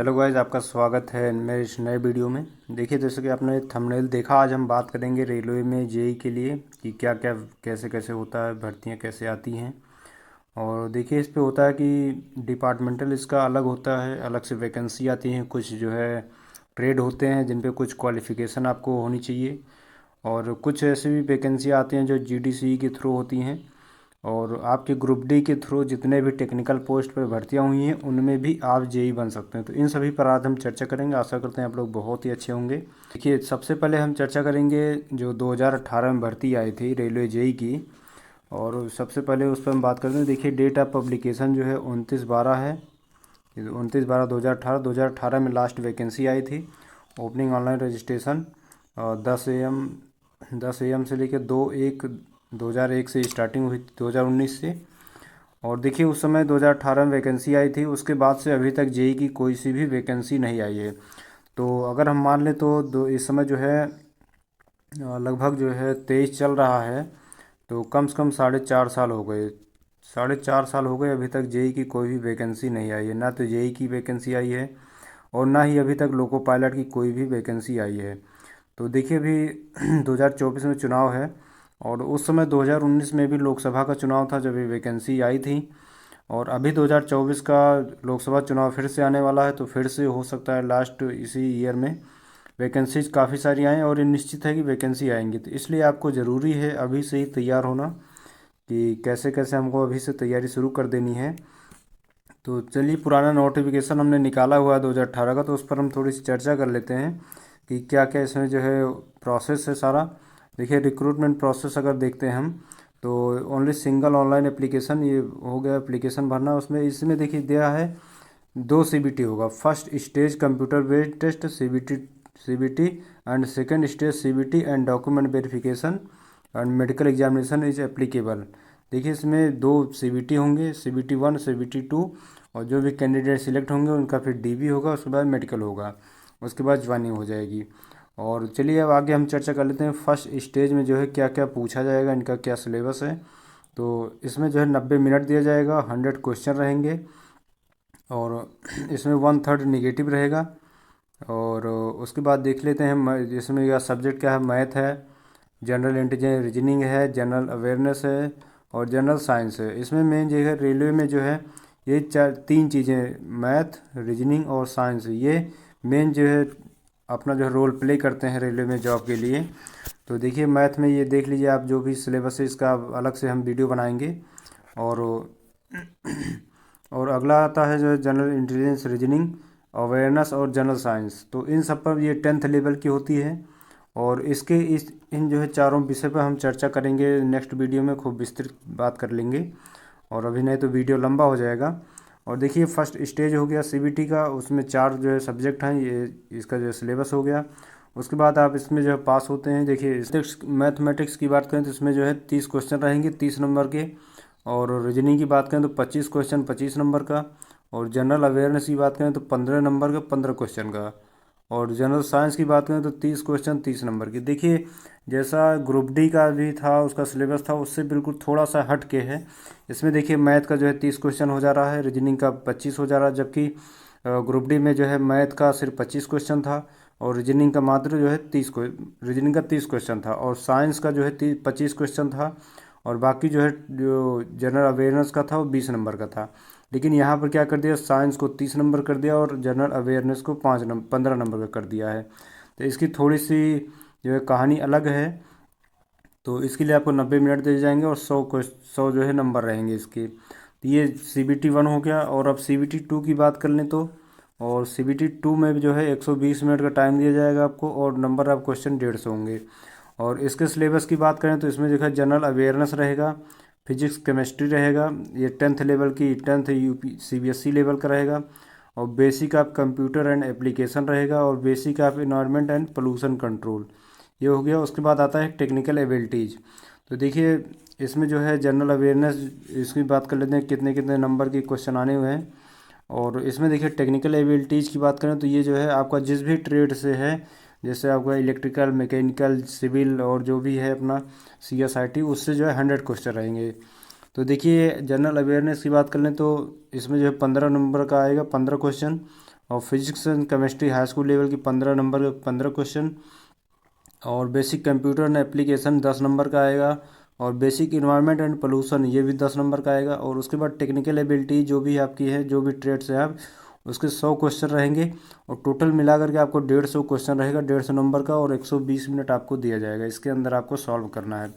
Hello guys, आपका स्वागत है मेरे इस नए वीडियो में। देखिए, जैसे कि आपने थंबनेल देखा, आज हम बात करेंगे रेलवे में जेई के लिए कि क्या क्या कैसे कैसे होता है, भर्तियां कैसे आती हैं। और देखिए, इस पे होता है कि डिपार्टमेंटल इसका अलग होता है, अलग से वैकेंसी आती हैं। कुछ जो है ट्रेड होते हैं जिन पे कुछ क्वालिफ़िकेशन आपको होनी चाहिए, और कुछ ऐसी भी वैकेंसी आती हैं जो जीडीसी के थ्रू होती हैं। और आपके ग्रुप डी के थ्रू जितने भी टेक्निकल पोस्ट पर भर्तियां हुई हैं उनमें भी आप जेई बन सकते हैं। तो इन सभी पर आज हम चर्चा करेंगे। आशा करते हैं आप लोग बहुत ही अच्छे होंगे। देखिए, सबसे पहले हम चर्चा करेंगे जो 2018 में भर्ती आई थी रेलवे जेई की। और सबसे पहले उस पर हम बात करते हैं। देखिए, डेट ऑफ पब्लिकेशन जो है 29/12 है। 29/12/2018 में लास्ट वैकेंसी आई थी। ओपनिंग ऑनलाइन रजिस्ट्रेशन 10 AM से लेकर 2/1/2001 से स्टार्टिंग हुई, 2019 से। और देखिए, उस समय 2018 में वैकेंसी आई थी। उसके बाद से अभी तक जेई की कोई सी भी वैकेंसी नहीं आई है। तो अगर हम मान लें तो इस समय जो है लगभग जो है 23 चल रहा है। तो कम से कम 4.5 साल हो गए। 4.5 साल हो गए, अभी तक जेई की कोई भी वैकेंसी नहीं आई है। ना तो जेई की वैकेंसी आई है और ना ही अभी तक लोको पायलट की कोई भी वैकेंसी आई है। तो देखिए, अभी 2024 में चुनाव है, और उस समय 2019 में भी लोकसभा का चुनाव था जब ये वैकेंसी आई थी। और अभी 2024 का लोकसभा चुनाव फिर से आने वाला है, तो फिर से हो सकता है लास्ट इसी ईयर में वैकेंसीज काफ़ी सारी आएँ, और ये निश्चित है कि वैकेंसी आएंगी। तो इसलिए आपको ज़रूरी है अभी से ही तैयार होना कि कैसे कैसे हमको अभी से तैयारी शुरू कर देनी है। तो चलिए, पुराना नोटिफिकेशन हमने निकाला हुआ है 2018 का, तो उस पर हम थोड़ी सी चर्चा कर लेते हैं कि क्या क्या इसमें जो है प्रोसेस है सारा। देखिए, रिक्रूटमेंट प्रोसेस अगर देखते हैं हम, तो ओनली सिंगल ऑनलाइन एप्लीकेशन ये हो गया, एप्लीकेशन भरना। उसमें इसमें देखिए दिया है 2 CBT होगा। First stage computer based test CBT and second stage CBT and document verification and medical examination is applicable. देखिए, इसमें 2 CBT होंगे, CBT 1 CBT 2। और जो भी कैंडिडेट सिलेक्ट होंगे उनका फिर डीबी होगा, उसके बाद मेडिकल होगा, उसके बाद ज्वाइनिंग हो जाएगी। और चलिए, अब आगे हम चर्चा कर लेते हैं फर्स्ट स्टेज में जो है क्या क्या पूछा जाएगा, इनका क्या सिलेबस है। तो इसमें जो है 90 मिनट दिया जाएगा, 100 क्वेश्चन रहेंगे, और इसमें 1/3 निगेटिव रहेगा। और उसके बाद देख लेते हैं इसमें या सब्जेक्ट क्या है। मैथ है, जनरल इंटेलिजेंस रीजनिंग है, जनरल अवेयरनेस है, और जनरल साइंस है। इसमें मेन जो है रेलवे में जो है ये 3 चीज़ें, मैथ, रीजनिंग और साइंस, ये मेन जो है अपना जो है रोल प्ले करते हैं रेलवे में जॉब के लिए। तो देखिए, मैथ में ये देख लीजिए आप, जो भी सिलेबस है इसका अलग से हम वीडियो बनाएंगे। और और अगला आता है जो है जनरल इंटेलिजेंस रीजनिंग, अवेयरनेस और जनरल साइंस। तो इन सब पर ये 10th लेवल की होती है। और इसके इस इन जो है चारों विषय पर हम चर्चा करेंगे नेक्स्ट वीडियो में, खूब विस्तृत बात कर लेंगे। और अभी नहीं तो वीडियो लंबा हो जाएगा। और देखिए, फर्स्ट स्टेज हो गया CBT का, उसमें 4 जो है सब्जेक्ट हैं, ये इसका जो है सिलेबस हो गया। उसके बाद आप इसमें जो है पास होते हैं। देखिए, मैथमेटिक्स की बात करें तो इसमें जो है 30 क्वेश्चन रहेंगे, 30 नंबर के। और रीजनिंग की बात करें तो 25 क्वेश्चन, 25 नंबर का। और जनरल अवेयरनेस की बात करें तो 15 नंबर का, 15 क्वेश्चन का। और जनरल साइंस की बात करें तो 30 क्वेश्चन, 30 नंबर की। देखिए, जैसा ग्रुप डी का भी था, उसका सिलेबस था, उससे बिल्कुल थोड़ा सा हट के है। इसमें देखिए, मैथ का जो है 30 क्वेश्चन हो जा रहा है, रीजनिंग का 25 हो जा रहा है, जबकि ग्रुप डी में जो है मैथ का सिर्फ 25 क्वेश्चन था, और रीजनिंग का मात्र जो है 30 क्वेश्चन था, और साइंस का जो है 25 क्वेश्चन था। और बाकी जो है जो जनरल अवेयरनेस का था वो 20 नंबर का था। लेकिन यहाँ पर क्या कर दिया, साइंस को 30 नंबर कर दिया और जनरल अवेयरनेस को 15 नंबर का कर दिया है। तो इसकी थोड़ी सी जो है कहानी अलग है। तो इसके लिए आपको 90 मिनट दे जाएंगे, और 100 जो है नंबर रहेंगे इसके। तो ये CBT 1 हो गया। और अब CBT 2 की बात कर लें तो, और CBT 2 में भी जो है 120 मिनट का टाइम दिया जाएगा आपको, और नंबर ऑफ क्वेश्चन 150 होंगे। और इसके सिलेबस की बात करें तो इसमें जो है जनरल अवेयरनेस रहेगा, फिजिक्स केमिस्ट्री रहेगा, ये 10th लेवल की 10th UP CBSE लेवल का रहेगा। और basic of computer and application रहेगा, और basic of environment and pollution control, ये हो गया। उसके बाद आता है टेक्निकल एबिलिटीज़। तो देखिए, इसमें जो है जनरल अवेयरनेस, इसकी बात कर लेते हैं कितने कितने नंबर के क्वेश्चन आने हुए हैं। और इसमें देखिए, टेक्निकल एबिलिटीज़ की बात करें तो ये जो है आपका जिस भी ट्रेड से है, जैसे आपका इलेक्ट्रिकल, मैकेनिकल, सिविल, और जो भी है अपना CSIT, उससे जो है 100 क्वेश्चन रहेंगे। तो देखिए, जनरल अवेयरनेस की बात कर लें तो इसमें जो है 15 नंबर का आएगा, 15 क्वेश्चन। और physics and chemistry high school level की 15 नंबर 15 क्वेश्चन, और basic computer and application 10 number का आएगा, और बेसिक इन्वायरमेंट एंड पोल्यूशन ये भी 10 नंबर का आएगा। और उसके बाद टेक्निकल एबिलिटी जो भी आपकी है, जो भी ट्रेड्स है आप, उसके 100 क्वेश्चन रहेंगे, और टोटल मिला करके आपको 150 क्वेश्चन रहेगा 150 नंबर का, और 120 मिनट आपको दिया जाएगा, इसके अंदर आपको सॉल्व करना है।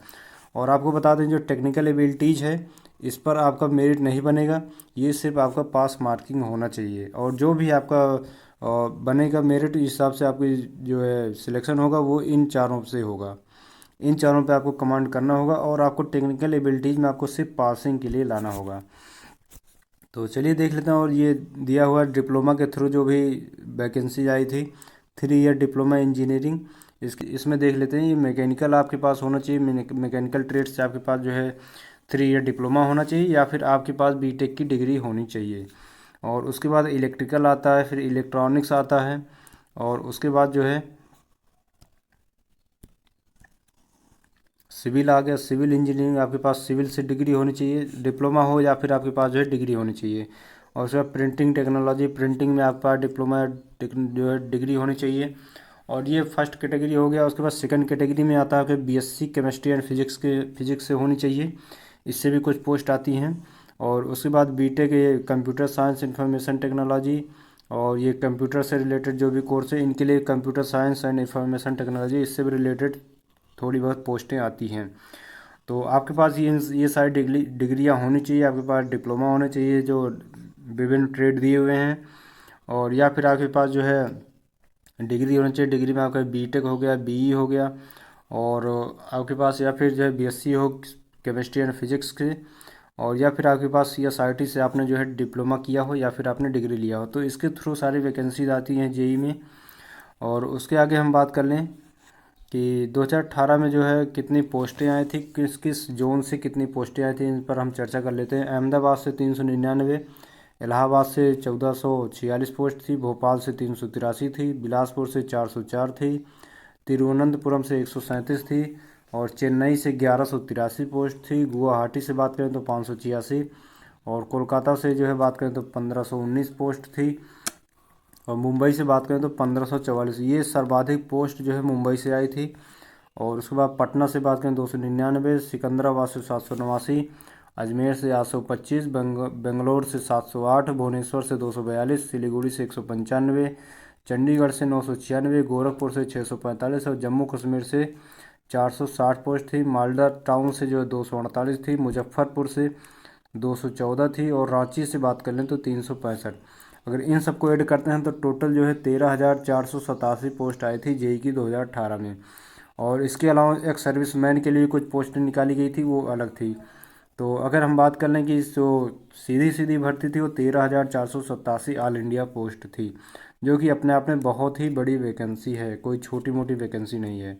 और आपको बता दें जो टेक्निकल एबिलिटीज़ है इस पर आपका मेरिट नहीं बनेगा, ये सिर्फ आपका पास मार्किंग होना चाहिए, और जो भी आपका बनेगा मेरिट, इस हिसाब से आपकी जो है सिलेक्शन होगा वो इन चारों से होगा। इन चारों पे आपको कमांड करना होगा, और आपको टेक्निकल एबिलिटीज़ में आपको सिर्फ पासिंग के लिए लाना होगा। तो चलिए देख लेते हैं। और ये दिया हुआ डिप्लोमा के थ्रू जो भी वैकेंसी आई थी, 3 ईयर डिप्लोमा इंजीनियरिंग, इसमें देख लेते हैं। ये मैकेनिकल आपके पास होना चाहिए, मैकेनिकल ट्रेड से आपके पास जो है 3 ईयर डिप्लोमा होना चाहिए, या फिर आपके पास बीटेक की डिग्री होनी चाहिए। और उसके बाद इलेक्ट्रिकल आता है, फिर इलेक्ट्रॉनिक्स आता है, और उसके बाद जो है सिविल आ गया। सिविल इंजीनियरिंग आपके पास सिविल से डिग्री होनी चाहिए, डिप्लोमा हो या फिर आपके पास जो है डिग्री होनी चाहिए। और उसके बाद प्रिंटिंग टेक्नोलॉजी, प्रिंटिंग में आपके पास डिप्लोमा जो है डिग्री होनी चाहिए। और ये फर्स्ट कैटेगरी हो गया। उसके बाद सेकंड कैटेगरी में आता है कि बीएससी केमिस्ट्री एंड फिजिक्स से होनी चाहिए, इससे भी कुछ पोस्ट आती हैं। और उसके बाद बीटेक ये कंप्यूटर साइंस इंफॉर्मेशन टेक्नोलॉजी, और ये कंप्यूटर से रिलेटेड जो भी कोर्स है इनके लिए computer science and information technology, इससे भी रिलेटेड थोड़ी बहुत पोस्टें आती हैं। तो आपके पास ये सारी डिग्रियाँ होनी चाहिए, आपके पास डिप्लोमा होने चाहिए जो विभिन्न ट्रेड दिए हुए हैं, और या फिर आपके पास जो है डिग्री होनी चाहिए। डिग्री में आपका बीटेक हो गया, बीई हो गया, और आपके पास या फिर जो है बीएससी हो केमिस्ट्री एंड फिजिक्स के, और या फिर आपके पास सीएसआईटी से आपने जो है डिप्लोमा किया हो, या फिर आपने डिग्री लिया हो। तो इसके थ्रू सारी वैकेंसीज आती हैं जेई में। और उसके आगे हम बात कर लें कि 2018 में जो है कितनी पोस्टें आई थी, किस किस जोन से कितनी पोस्टें आई थी, इन पर हम चर्चा कर लेते हैं। अहमदाबाद से 399, इलाहाबाद से 1446 पोस्ट थी, भोपाल से 383 थी, बिलासपुर से 404 थी, तिरुवनंतपुरम से 137 थी, और चेन्नई से 1183 पोस्ट थी। गुवाहाटी से बात करें तो 586, और कोलकाता से जो है बात करें तो 1519 पोस्ट थी, और मुंबई से बात करें तो 1544। ये सर्वाधिक पोस्ट जो है मुंबई से आई थी। और उसके बाद पटना से बात करें 299, सिकंदराबाद से 789, अजमेर से 825, बेंगलोर से 708, भुवनेश्वर से 242, सिलीगुड़ी से 195, चंडीगढ़ से 996, गोरखपुर से 645, और जम्मू कश्मीर से 460 पोस्ट थी। मालदा टाउन से जो है 248 थी, मुजफ्फरपुर से 214 थी, और रांची से बात कर लें तो 365। अगर इन सबको ऐड करते हैं तो टोटल जो है 13,487 पोस्ट आई थी जेई की 2018 में। और इसके अलावा एक सर्विसमैन के लिए कुछ पोस्टें निकाली गई थी, वो अलग थी। तो अगर हम बात कर लें कि जो सीधी सीधी भर्ती थी वो 13,487 ऑल इंडिया पोस्ट थी, जो कि अपने आप में बहुत ही बड़ी वैकेंसी है, कोई छोटी मोटी वैकेंसी नहीं है।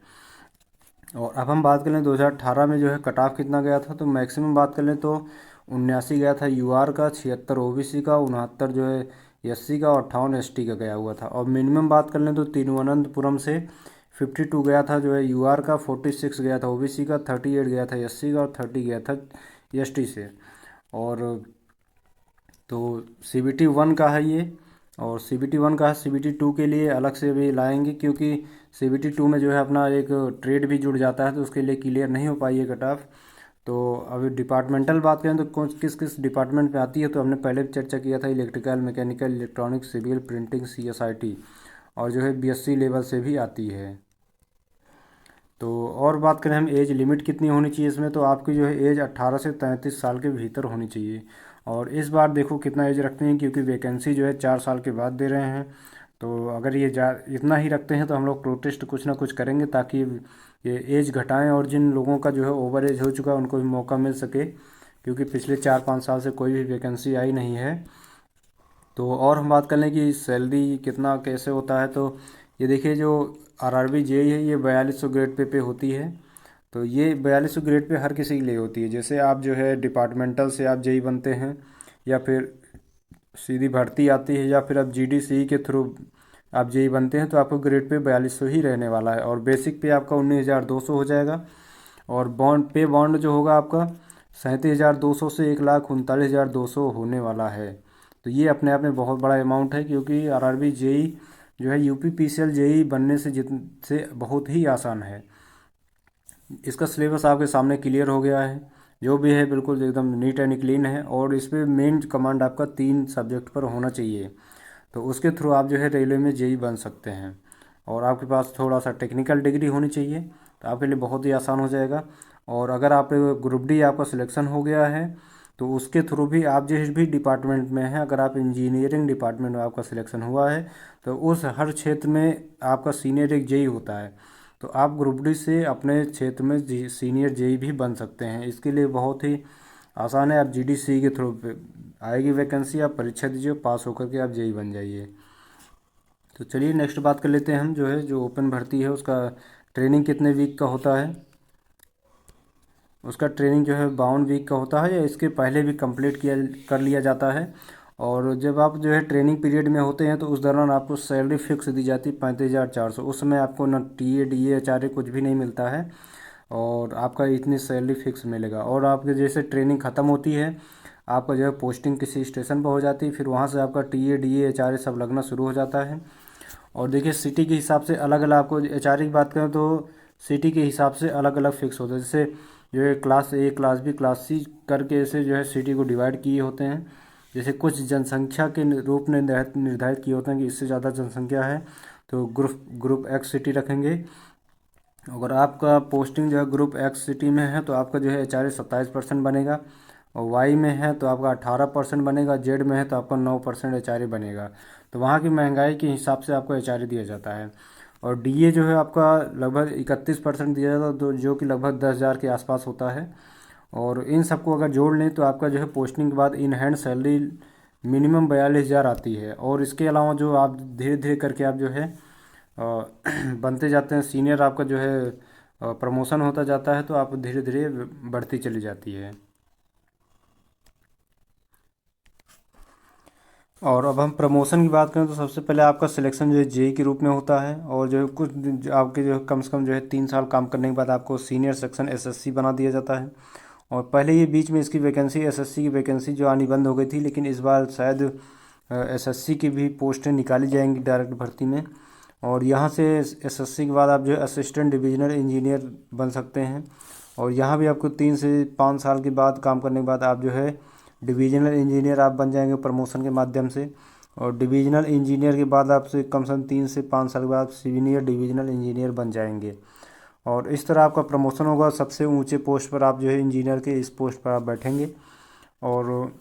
और अब हम बात करें 2018 में जो है कट ऑफ कितना गया था, तो मैक्सिमम बात कर लें तो 79 गया था यूआर का, 76 ओबीसी का, 69 जो है एससी का, और 58 एसटी का गया हुआ था। और मिनिमम बात कर लें तो तिरुवनंतपुरम से 52 गया था जो है यूआर का, 46 गया था ओबीसी का, 38 गया था एससी का, और 30 गया था एसटी से। और तो सीबीटी 1 का है ये, और सीबीटी 1 का है। सीबीटी 2 के लिए अलग से भी लाएंगे, क्योंकि सीबीटी 2 में जो है अपना एक ट्रेड भी जुड़ जाता है, तो उसके लिए क्लियर नहीं हो पाई है कट ऑफ। तो अभी डिपार्टमेंटल बात करें तो कौन किस किस डिपार्टमेंट में आती है, तो हमने पहले भी चर्चा किया था, electrical, mechanical, electronics, civil, printing, CSIT, और जो है बीएससी लेवल से भी आती है। तो और बात करें हम एज लिमिट कितनी होनी चाहिए इसमें, तो आपकी जो है एज 18 से 33 साल के भीतर होनी चाहिए। और इस बार देखो कितना एज रखते हैं, क्योंकि वैकेंसी जो है 4 साल के बाद दे रहे हैं। तो अगर ये इतना ही रखते हैं तो हम लोग प्रोटेस्ट कुछ ना कुछ करेंगे, ताकि ये एज घटाएं, और जिन लोगों का जो है ओवर एज हो चुका है उनको भी मौका मिल सके, क्योंकि पिछले 4-5 साल से कोई भी वैकेंसी आई नहीं है। तो और हम बात कर लें कि सैलरी कितना कैसे होता है, तो ये देखिए जो आरआरबी जेई है ये 4200 ग्रेड पे होती है। तो ये 4200 ग्रेड पे हर किसी के लिए होती है। जैसे आप जो है डिपार्टमेंटल से आप जेई बनते हैं, या फिर सीधी भर्ती आती है, या फिर आप जीडीसी के थ्रू आप जेई बनते हैं, तो आपको ग्रेड पे 4200 ही रहने वाला है। और बेसिक पे आपका 19,200 हो जाएगा, और बॉन्ड जो होगा आपका 37,200 से 1,39,200 होने वाला है। तो ये अपने आप में बहुत बड़ा अमाउंट है, क्योंकि आरआरबी जेई जो है यूपी पीसीएल जेई बनने से बहुत ही आसान है। इसका सिलेबस आपके सामने क्लियर हो गया है, जो भी है बिल्कुल एकदम नीट एंड क्लीन है। और इस पर मेन कमांड आपका 3 सब्जेक्ट पर होना चाहिए, तो उसके थ्रू आप जो है रेलवे में जेई बन सकते हैं। और आपके पास थोड़ा सा टेक्निकल डिग्री होनी चाहिए, तो आपके लिए बहुत ही आसान हो जाएगा। और अगर आप ग्रुप डी आपका सिलेक्शन हो गया है, तो उसके थ्रू भी आप जिस भी डिपार्टमेंट में हैं, अगर आप इंजीनियरिंग डिपार्टमेंट में आपका सिलेक्शन हुआ है, तो उस हर क्षेत्र में आपका सीनियर एक जेई होता है। तो आप ग्रुप डी से अपने क्षेत्र में सीनियर जेई भी बन सकते हैं। इसके लिए बहुत ही आसान है, आप जीडीसी के थ्रू आएगी वैकेंसी, आप परीक्षा दीजिए, पास होकर के आप जेई बन जाइए। तो चलिए नेक्स्ट बात कर लेते हैं हम, जो है जो ओपन भर्ती है उसका ट्रेनिंग कितने वीक का होता है। उसका ट्रेनिंग जो है 52 वीक का होता है, या इसके पहले भी कंप्लीट किया कर लिया जाता है। और जब आप जो है ट्रेनिंग पीरियड में होते हैं, तो उस दौरान आपको सैलरी फिक्स दी जाती है 35,400। उस समय आपको ना टीए डीए एचआरए कुछ भी नहीं मिलता है, और आपका इतनी सैलरी फिक्स मिलेगा। और आपके जैसे ट्रेनिंग ख़त्म होती है, आपका जो है पोस्टिंग किसी स्टेशन पर हो जाती है, फिर वहाँ से आपका टीए डीए एचआरए सब लगना शुरू हो जाता है। और देखिए सिटी के हिसाब से अलग अलग, आपको एचआरए की बात करें तो सिटी के हिसाब से अलग अलग फिक्स होते हैं। जैसे जो है class A class B class C करके ऐसे जो है सिटी को डिवाइड किए होते हैं। जैसे कुछ जनसंख्या के रूप में निर्धारित किए होते हैं कि इससे ज़्यादा जनसंख्या है तो ग्रुप ग्रुप एक्स सिटी रखेंगे। अगर आपका पोस्टिंग जो है ग्रुप एक्स सिटी में है, तो आपका जो है एचआरए 27% बनेगा, और वाई में है तो आपका 18% बनेगा, जेड में है तो आपका 9% एचआरए बनेगा। तो वहाँ की महंगाई के हिसाब से आपको एचआरए दिया जाता है। और डीए जो है आपका लगभग 31% दिया जाता है, तो जो कि लगभग 10,000 के आसपास होता है। और इन सबको अगर जोड़ लें, तो आपका जो है पोस्टिंग के बाद इन हैंड सैलरी मिनिमम 42,000 आती है। और इसके अलावा जो आप धीरे धीरे करके आप जो है अ, बनते जाते हैं सीनियर, आपका जो है प्रमोशन होता जाता है, तो आप धीरे धीरे बढ़ती चली जाती है। और अब हम प्रमोशन की बात करें, तो सबसे पहले आपका सिलेक्शन जो है जेई के रूप में होता है, और जो है कुछ आपके जो है कम से कम जो है 3 साल काम करने के बाद आपको सीनियर सेक्शन एसएससी बना दिया जाता है। और पहले ये बीच में इसकी वैकेंसी एसएससी की वैकेंसी जो आनी बंद हो गई थी, लेकिन इस बार शायद एसएससी की भी पोस्टें निकाली जाएंगी डायरेक्ट भर्ती में। और यहाँ से एसएससी के बाद आप जो है असिस्टेंट डिविजनल इंजीनियर बन सकते हैं। और यहाँ भी आपको 3 से 5 साल के बाद काम करने के बाद आप जो है डिविजनल इंजीनियर आप बन जाएंगे प्रमोशन के माध्यम से। और डिविजनल इंजीनियर के बाद आपसे कम से कम 3 से 5 साल के बाद सीनियर डिविजनल इंजीनियर बन जाएंगे। और इस तरह आपका प्रमोशन होगा, सबसे ऊंचे पोस्ट पर आप जो है इंजीनियर के इस पोस्ट पर आप बैठेंगे। और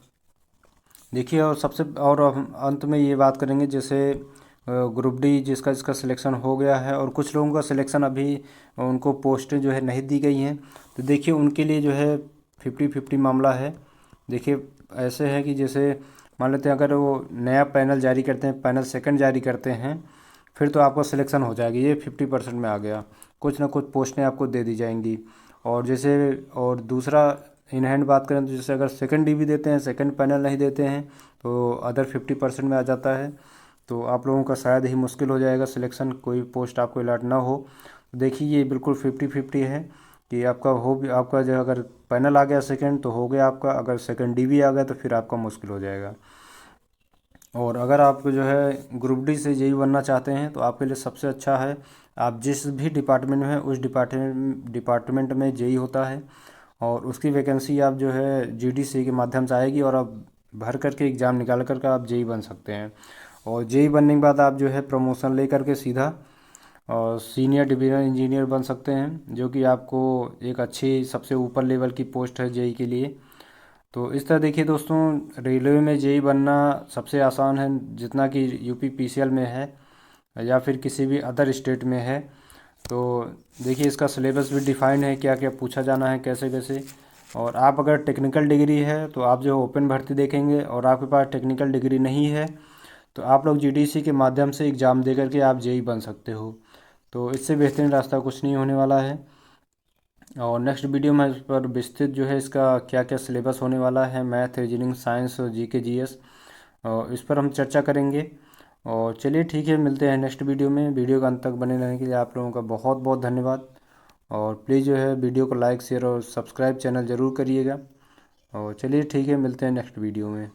देखिए, और सबसे और हम अंत में ये बात करेंगे, जैसे ग्रुप डी जिसका जिसका सिलेक्शन हो गया है, और कुछ लोगों का सिलेक्शन अभी उनको पोस्टें जो है नहीं दी गई हैं, तो देखिए उनके लिए जो है 50-50 मामला है। देखिए ऐसे है कि जैसे मान लेते हैं, अगर वो नया पैनल जारी करते हैं, पैनल सेकंड जारी करते हैं, फिर तो आपका सिलेक्शन हो जाएगी, ये 50% में आ गया। कुछ ना कुछ पोस्टें आपको दे दी जाएंगी। और जैसे और दूसरा इन हैंड बात करें, तो जैसे अगर सेकंड डी भी देते हैं, सेकंड पैनल नहीं देते हैं, तो अदर 50% में आ जाता है। तो आप लोगों का शायद ही मुश्किल हो जाएगा सिलेक्शन, कोई पोस्ट आपको अलॉट ना हो। तो देखिए ये बिल्कुल 50-50 है कि आपका हो भी, आपका जो अगर पैनल आ गया सेकंड तो हो गया आपका, अगर सेकंड डी भी आ गया तो फिर आपका मुश्किल हो जाएगा। और अगर आप जो है ग्रुप डी से जेई बनना चाहते हैं, तो आपके लिए सबसे अच्छा है, आप जिस भी डिपार्टमेंट में हैं उस डिपार्टमेंट में जेई होता है, और उसकी वैकेंसी आप जो है जीडीसी के माध्यम से आएगी, और आप भर करके एग्ज़ाम निकाल करके आप जेई बन सकते हैं। और जेई बनने के बाद आप जो है प्रमोशन ले करके सीधा और सीनियर डिवीजनल इंजीनियर बन सकते हैं, जो कि आपको एक अच्छी सबसे ऊपर लेवल की पोस्ट है जेई के लिए। तो इस तरह देखिए दोस्तों, रेलवे में जेई बनना सबसे आसान है, जितना कि यूपी पीसीएल में है या फिर किसी भी अदर स्टेट में है। तो देखिए इसका सिलेबस भी डिफाइंड है, क्या क्या पूछा जाना है, कैसे कैसे। और आप अगर टेक्निकल डिग्री है, तो आप जो ओपन भर्ती देखेंगे, और आपके पास टेक्निकल डिग्री नहीं है, तो आप लोग जीडीसी के माध्यम से एग्ज़ाम दे करके आप जेई बन सकते हो। तो इससे बेहतरीन रास्ता कुछ नहीं होने वाला है। और नेक्स्ट वीडियो में इस पर विस्तृत जो है इसका क्या क्या सिलेबस होने वाला है, मैथ रीजनिंग साइंस और जीके जीएस, और इस पर हम चर्चा करेंगे। और चलिए ठीक है, मिलते हैं नेक्स्ट वीडियो में। वीडियो का अंत तक बने रहने के लिए आप लोगों का बहुत बहुत धन्यवाद। और प्लीज़ जो है वीडियो को लाइक शेयर और सब्सक्राइब चैनल ज़रूर करिएगा। और चलिए ठीक है, मिलते हैं नेक्स्ट वीडियो में।